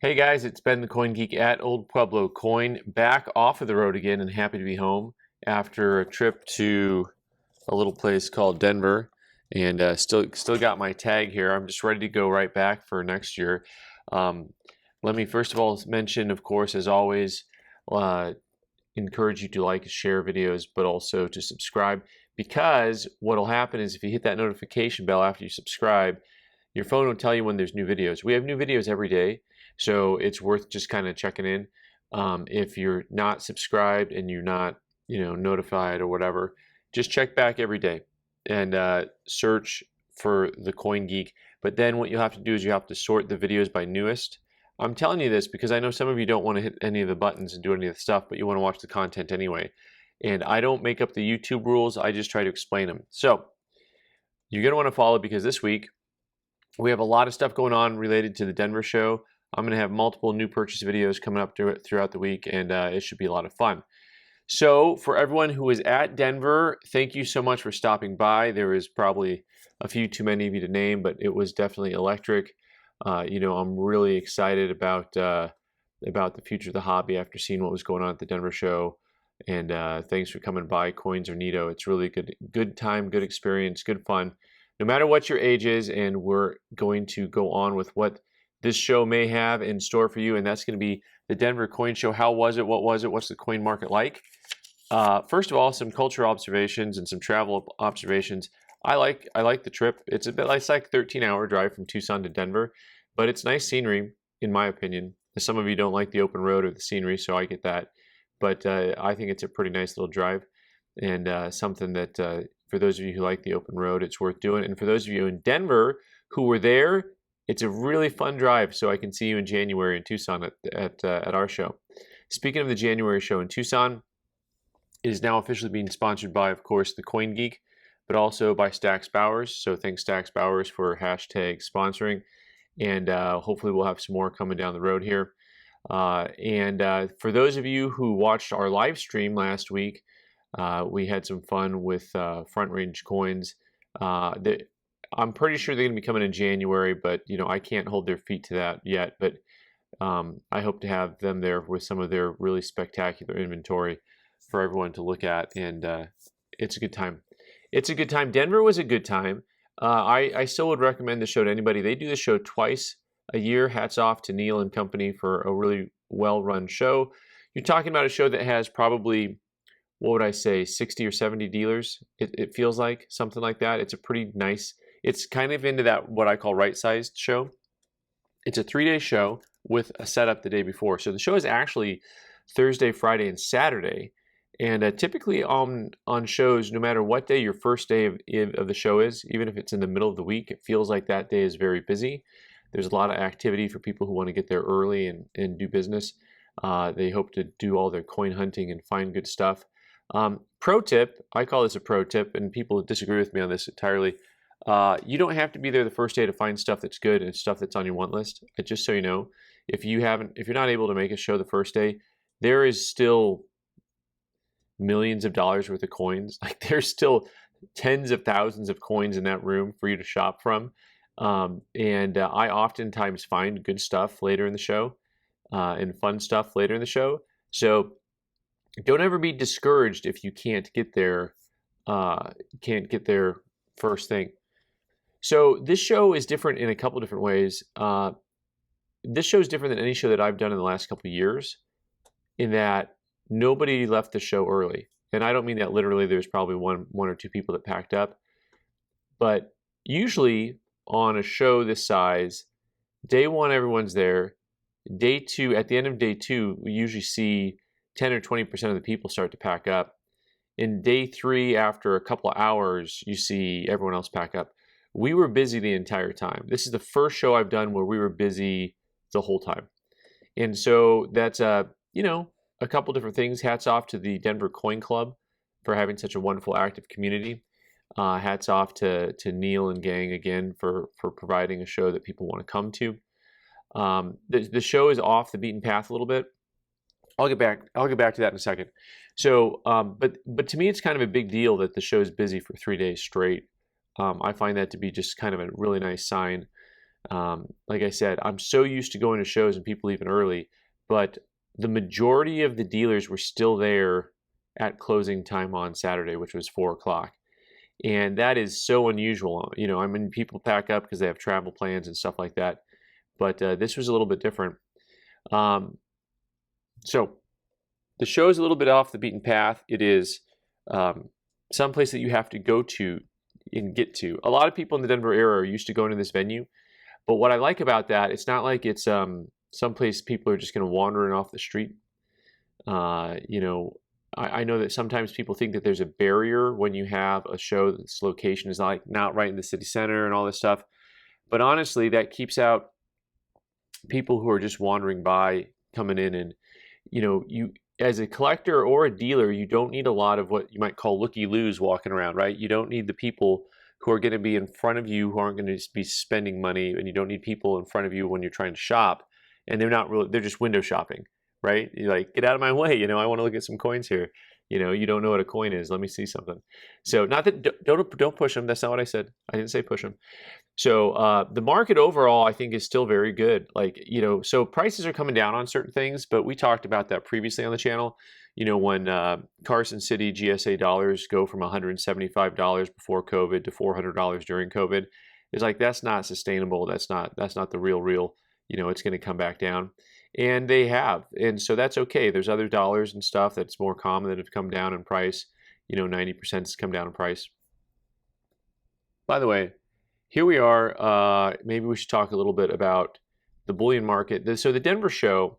Hey guys, it's Ben the Coin Geek at Old Pueblo Coin, back off of the road again and happy to be home after a trip to a little place called Denver, and still got my tag here. I'm just ready to go right back for next year. Um, Let me first of all mention, of course, as always, uh, encourage you to like and share videos, but also to subscribe, because what'll happen is if you hit that notification bell after you subscribe, your phone will tell you when there's new videos. We have new videos every day, so it's worth just kind of checking in. If you're not subscribed and you're not, notified or whatever, just check back every day and search for the Coin Geek. But then what you'll have to do is you have to sort the videos by newest. I'm telling you this because I know some of you don't want to hit any of the buttons and do any of the stuff, but you want to watch the content anyway. And I don't make up the YouTube rules, I just try to explain them. So you're going to want to follow, because this week we have a lot of stuff going on related to the Denver show. I'm going to have multiple new purchase videos coming up throughout the week, and it should be a lot of fun. So for everyone who is at Denver, thank you so much for stopping by. There was probably a few too many of you to name, but it was definitely electric. I'm really excited about the future of the hobby after seeing what was going on at the Denver show. And thanks for coming by. Coins are neato. It's really good time, good experience, good fun, no matter what your age is. And we're going to go on with what this show may have in store for you, and that's going to be the Denver Coin Show. How was it? What was it? What's the coin market like? First of all, some cultural observations and some travel observations. I like the trip. It's like 13-hour drive from Tucson to Denver, but it's nice scenery, in my opinion. Some of you don't like the open road or the scenery, so I get that. But I think it's a pretty nice little drive, and something that for those of you who like the open road, it's worth doing. And for those of you in Denver who were there, it's a really fun drive. So I can see you in January in Tucson at our show. Speaking of the January show in Tucson, it is now officially being sponsored by, of course, the Coin Geek, but also by Stax Bowers. So thanks Stax Bowers for hashtag sponsoring, and hopefully we'll have some more coming down the road here. For those of you who watched our live stream last week, we had some fun with Front Range Coins. I'm pretty sure they're going to be coming in January, but I can't hold their feet to that yet. But I hope to have them there with some of their really spectacular inventory for everyone to look at, and it's a good time. It's a good time. Denver was a good time. I still would recommend the show to anybody. They do the show twice a year. Hats off to Neil and company for a really well-run show. You're talking about a show that has probably, what would I say, 60 or 70 dealers. It feels like something like that. It's a pretty nice. It's kind of into that what I call right-sized show. It's a 3-day show with a setup the day before. So the show is actually Thursday, Friday, and Saturday. And typically on shows, no matter what day your first day of the show is, even if it's in the middle of the week, it feels like that day is very busy. There's a lot of activity for people who want to get there early and do business. They hope to do all their coin hunting and find good stuff. Pro tip, I call this a pro tip, and people disagree with me on this entirely. You don't have to be there the first day to find stuff that's good and stuff that's on your want list. Just so you know, if you're not able to make a show the first day, there is still millions of dollars worth of coins. Like, there's still tens of thousands of coins in that room for you to shop from. I oftentimes find good stuff later in the show, and fun stuff later in the show. So don't ever be discouraged if you can't get there first thing. So this show is different in a couple different ways. This show is different than any show that I've done in the last couple of years, in that nobody left the show early. And I don't mean that literally. There's probably one or two people that packed up. But usually on a show this size, day one, everyone's there. Day two, at the end of day two, we usually see 10 or 20% of the people start to pack up. In day three, after a couple of hours, you see everyone else pack up. We were busy the entire time. This is the first show I've done where we were busy the whole time. And so that's a couple different things. Hats off to the Denver Coin Club for having such a wonderful, active community. Hats off to Neil and gang again for providing a show that people want to come to. The show is off the beaten path a little bit. I'll get back to that in a second. So, but to me, it's kind of a big deal that the show is busy for 3 days straight. I find that to be just kind of a really nice sign Like I said, I'm so used to going to shows and people leaving early, but the majority of the dealers were still there at closing time on Saturday, which was 4 o'clock. And that is so unusual. You know, I mean, people pack up because they have travel plans and stuff like that. But this was a little bit different. Um, so the show is a little bit off the beaten path. It is someplace that you have to go to and get to. A lot of people in the Denver area are used to going to this venue. But what I like about that, it's not like it's someplace people are just going to wander in off the street. You know, I know that sometimes people think that there's a barrier when you have a show that's location is not right in the city center and all this stuff. But honestly, that keeps out people who are just wandering by coming in. And you know, you as a collector or a dealer, you don't need a lot of what you might call looky-loos walking around, right? You don't need the people who are going to be in front of you who aren't going to be spending money, and you don't need people in front of you when you're trying to shop and they're just window shopping, right? You're like, get out of my way, you know, I want to look at some coins here. You know, you don't know what a coin is, let me see something. So not that don't push them, that's not what I said. I didn't say push them. So the market overall, I think, is still very good. Like, you know, so prices are coming down on certain things, but we talked about that previously on the channel. You know, when Carson City GSA dollars go from $175 before COVID to $400 during COVID, it's like, that's not sustainable. That's not the real. You know, it's going to come back down. And they have. And so that's okay. There's other dollars and stuff that's more common that have come down in price. You know, 90% has come down in price. By the way, here we are. Maybe we should talk a little bit about the bullion market. So the Denver show,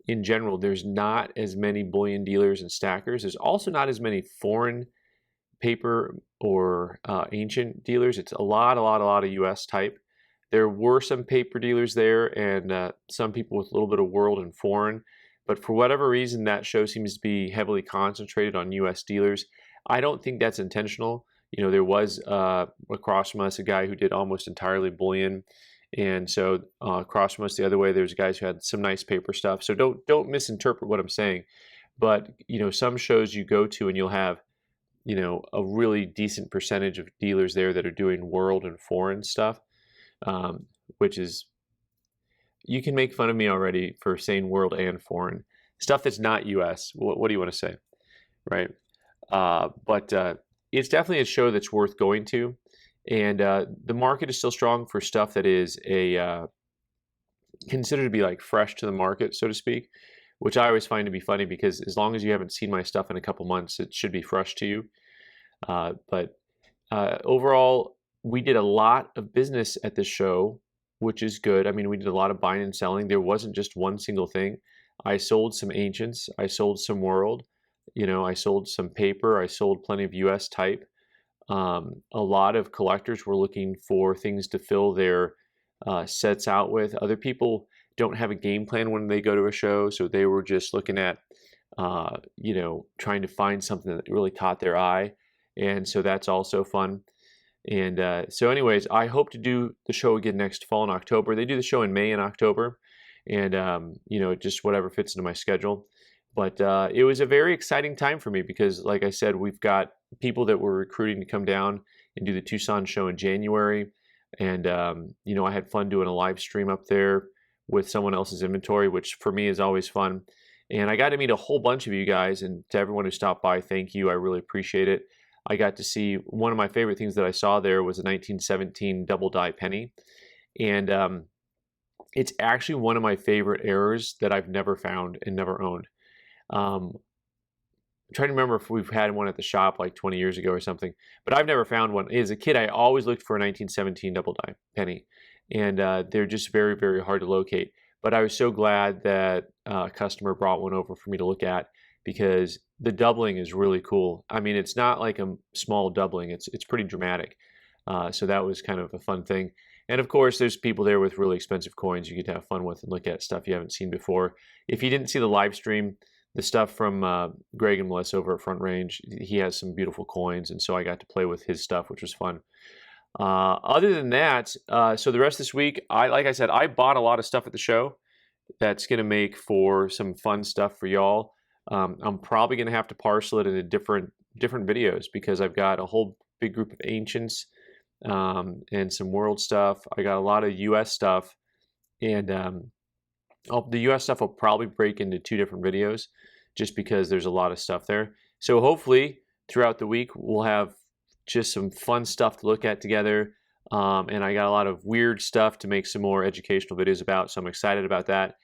in general, there's not as many bullion dealers and stackers. There's also not as many foreign paper or ancient dealers. It's a lot of U.S. type. There were some paper dealers there and some people with a little bit of world and foreign. But for whatever reason, that show seems to be heavily concentrated on U.S. dealers. I don't think that's intentional. You know, there was across from us a guy who did almost entirely bullion, and so across from us the other way, there's guys who had some nice paper stuff. So don't misinterpret what I'm saying. But you know, some shows you go to and you'll have, you know, a really decent percentage of dealers there that are doing world and foreign stuff, which is, you can make fun of me already for saying world and foreign stuff that's not U.S. What do you want to say, right? But it's definitely a show that's worth going to, and the market is still strong for stuff that is considered to be like fresh to the market, so to speak, which I always find to be funny because as long as you haven't seen my stuff in a couple months, it should be fresh to you. But overall, we did a lot of business at this show, which is good. I mean, we did a lot of buying and selling. There wasn't just one single thing. I sold some ancients. I sold some world. You know, I sold some paper. I sold plenty of U.S. type. A lot of collectors were looking for things to fill their sets out with. Other people don't have a game plan when they go to a show, so they were just looking at, you know, trying to find something that really caught their eye. And so that's also fun. And so anyways, I hope to do the show again next fall in October. They do the show in May and October, and you know, just whatever fits into my schedule. But it was a very exciting time for me because, like I said, we've got people that we're recruiting to come down and do the Tucson show in January. And, you know, I had fun doing a live stream up there with someone else's inventory, which for me is always fun. And I got to meet a whole bunch of you guys, and to everyone who stopped by, thank you. I really appreciate it. I got to see, one of my favorite things that I saw there was a 1917 double die penny. And it's actually one of my favorite errors that I've never found and never owned. I'm trying to remember if we've had one at the shop like 20 years ago or something, but I've never found one. As a kid, I always looked for a 1917 double die penny, and they're just very hard to locate. But I was so glad that a customer brought one over for me to look at, because the doubling is really cool. I mean, it's not like a small doubling, it's pretty dramatic. So that was kind of a fun thing. And of course, there's people there with really expensive coins you get to have fun with and look at stuff you haven't seen before. If you didn't see the live stream, the stuff from Greg and Melissa over at Front Range, he has some beautiful coins, and so I got to play with his stuff, which was fun. Other than that, so the rest of this week, like I said, I bought a lot of stuff at the show that's going to make for some fun stuff for y'all. I'm probably going to have to parcel it into different videos because I've got a whole big group of ancients and some world stuff. I got a lot of US stuff, and the US stuff will probably break into 2 different videos just because there's a lot of stuff there. So hopefully throughout the week we'll have just some fun stuff to look at together. And I got a lot of weird stuff to make some more educational videos about, so I'm excited about that.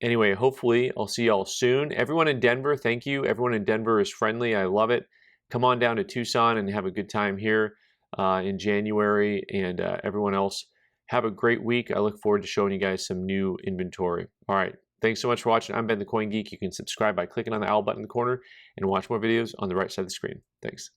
Anyway, hopefully I'll see y'all soon. Everyone in Denver, thank you. Everyone in Denver is friendly. I love it. Come on down to Tucson and have a good time here in January. And everyone else, have a great week. I look forward to showing you guys some new inventory. All right. Thanks so much for watching. I'm Ben the Coin Geek. You can subscribe by clicking on the owl button in the corner and watch more videos on the right side of the screen. Thanks.